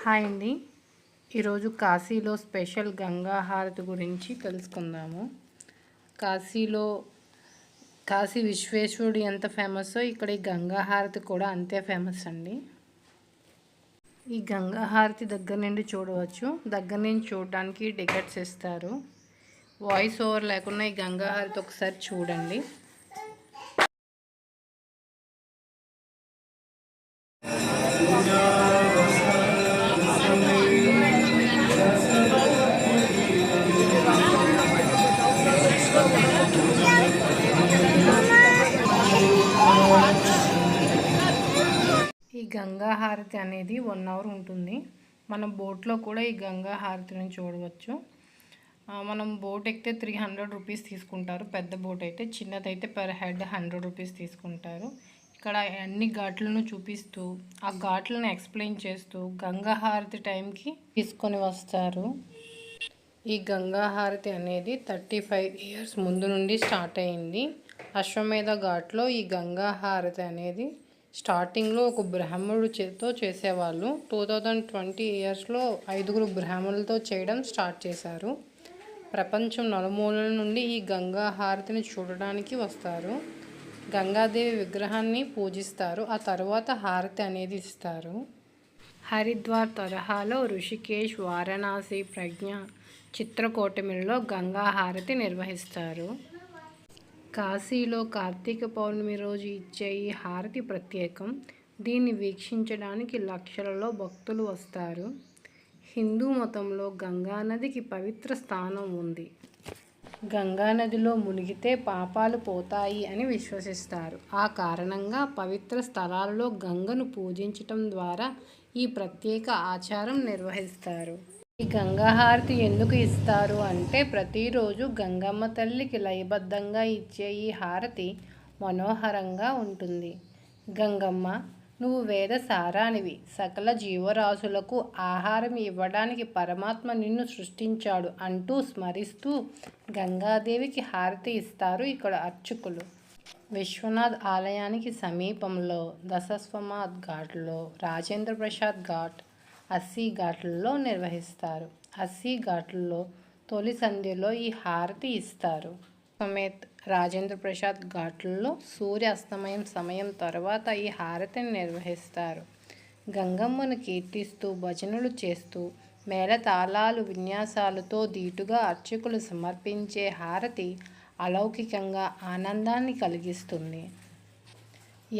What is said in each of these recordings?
Hi అండి. ఈరోజు కాశీలో స్పెషల్ గంగా హారతి గురించి తెలుసుకుందాము. కాశీ విశ్వేశ్వరుడు ఎంత ఫేమస్సో ఇక్కడ ఈ గంగా హారతి కూడా అంతే ఫేమస్ అండి. ఈ గంగా హారతి దగ్గర నుండి చూడవచ్చు. దగ్గర నుంచి చూడడానికి టికెట్స్ ఇస్తారు. వాయిస్ ఓవర్ లేకుండా ఈ గంగా హారతి ఒకసారి చూడండి. ఈ గంగా హారతి అనేది 1 అవర్ ఉంటుంది. మనం బోట్లో కూడా ఈ గంగా హారతిని చూడవచ్చు. మనం బోట్ ఎక్కితే 300 రూపీస్ తీసుకుంటారు. పెద్ద బోట్ అయితే, చిన్నదైతే పర్ హెడ్ 100 రూపీస్ తీసుకుంటారు. ఇక్కడ అన్ని ఘాట్లను చూపిస్తూ ఆ ఘాట్లను ఎక్స్ప్లెయిన్ చేస్తూ గంగా హారతి టైంకి తీసుకొని వస్తారు. ఈ గంగా హారతి అనేది 35 ఇయర్స్ ముందు నుండి స్టార్ట్ అయింది. అశ్వమేధ ఘాట్లో ఈ గంగా హారతి అనేది స్టార్టింగ్లో ఒక బ్రాహ్మణుడు చేతో చేసేవాళ్ళు. 2020 ఇయర్స్లో 5 బ్రాహ్మణులతో చేయడం స్టార్ట్ చేశారు. ప్రపంచం నలుమూలల నుండి ఈ గంగా హారతిని చూడడానికి వస్తారు. గంగాదేవి విగ్రహాన్ని పూజిస్తారు. ఆ తర్వాత హారతి అనేది ఇస్తారు. హరిద్వార్ తరహాలో ఋషికేశ్, వారణాసి, ప్రజ్ఞ, చిత్రకూటమిలో గంగా హారతి నిర్వహిస్తారు. కాశీలో కార్తీక పౌర్ణమి రోజు ఇచ్చే ఈ హారతి ప్రత్యేకం. దీన్ని వీక్షించడానికి లక్షలలో భక్తులు వస్తారు. హిందూ మతంలో గంగానదికి పవిత్ర స్థానం ఉంది. గంగానదిలో మునిగితే పాపాలు పోతాయి అని విశ్వసిస్తారు. ఆ కారణంగా పవిత్ర స్థలాలలో గంగను పూజించటం ద్వారా ఈ ప్రత్యేక ఆచారం నిర్వహిస్తారు. ఈ గంగా హారతి ఎందుకు ఇస్తారు అంటే, ప్రతిరోజు గంగమ్మ తల్లికి లయబద్ధంగా ఇచ్చే ఈ హారతి మనోహరంగా ఉంటుంది. గంగమ్మ, నువ్వు వేద సారానివి, సకల జీవరాశులకు ఆహారం ఇవ్వడానికి పరమాత్మ నిన్ను సృష్టించాడు అంటూ స్మరిస్తూ గంగాదేవికి హారతి ఇస్తారు ఇక్కడ అర్చకులు. విశ్వనాథ్ ఆలయానికి సమీపంలో దశస్వమాధ్ ఘాట్లో, రాజేంద్ర ప్రసాద్ ఘాట్, అస్సీ ఘాట్లలో నిర్వహిస్తారు. అస్సీ ఘాట్లలో తొలి సంధ్యలో ఈ హారతి ఇస్తారు. సమేత్ రాజేంద్ర ప్రసాద్ ఘాట్లలో సూర్య అస్తమయం సమయం తర్వాత ఈ హారతిని నిర్వహిస్తారు. గంగమ్మను కీర్తిస్తూ భజనలు చేస్తూ మేళతాళాలు విన్యాసాలతో ధీటుగా అర్చకులు సమర్పించే హారతి అలౌకికంగా ఆనందాన్ని కలిగిస్తుంది.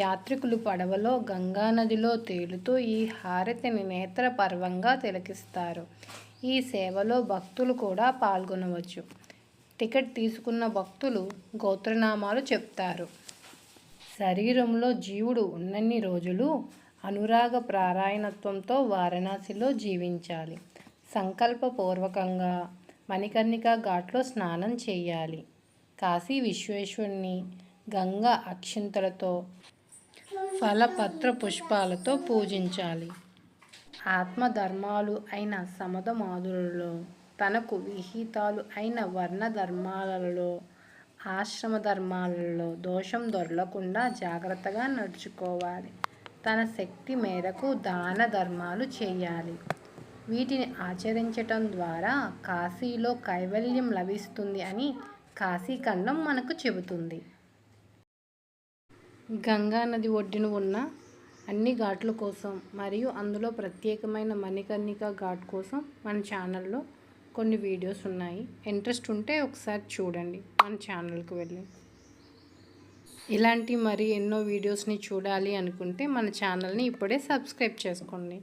యాత్రికులు పడవలో గంగానదిలో తేలుతూ ఈ హారతిని నేత్ర పర్వంగా తిలకిస్తారు. ఈ సేవలో భక్తులు కూడా పాల్గొనవచ్చు. టికెట్ తీసుకున్న భక్తులు గోత్రనామాలు చెప్తారు. శరీరంలో జీవుడు ఉన్నన్ని రోజులు అనురాగ పారాయణత్వంతో వారణాసిలో జీవించాలి. సంకల్పపూర్వకంగా మణికర్ణికా ఘాట్లో స్నానం చేయాలి. కాశీ విశ్వేశ్వరుని గంగా అక్షింతలతో, ఫలపత్ర పుష్పాలతో పూజించాలి. ఆత్మధర్మాలు అయిన సమధమాదులలో, తనకు విహితాలు అయిన వర్ణ ధర్మాలలో, ఆశ్రమ ధర్మాలలో దోషం దొరలకుండా జాగ్రత్తగా నడుచుకోవాలి. తన శక్తి మేరకు దాన ధర్మాలు చేయాలి. వీటిని ఆచరించటం ద్వారా కాశీలో కైవల్యం లభిస్తుంది అని కాశీఖండం మనకు చెబుతుంది. గంగా నది ఒడ్డున ఉన్న అన్ని ఘాట్ల కోసం మరియు అందులో ప్రత్యేకమైన మణికర్ణికా ఘాట్ కోసం మన ఛానల్లో కొన్ని వీడియోస్ ఉన్నాయి. ఇంట్రెస్ట్ ఉంటే ఒకసారి చూడండి మన ఛానల్కి వెళ్ళి. ఇలాంటి మరి ఎన్నో వీడియోస్ని చూడాలి అనుకుంటే మన ఛానల్ని ఇప్పుడే సబ్స్క్రైబ్ చేసుకోండి.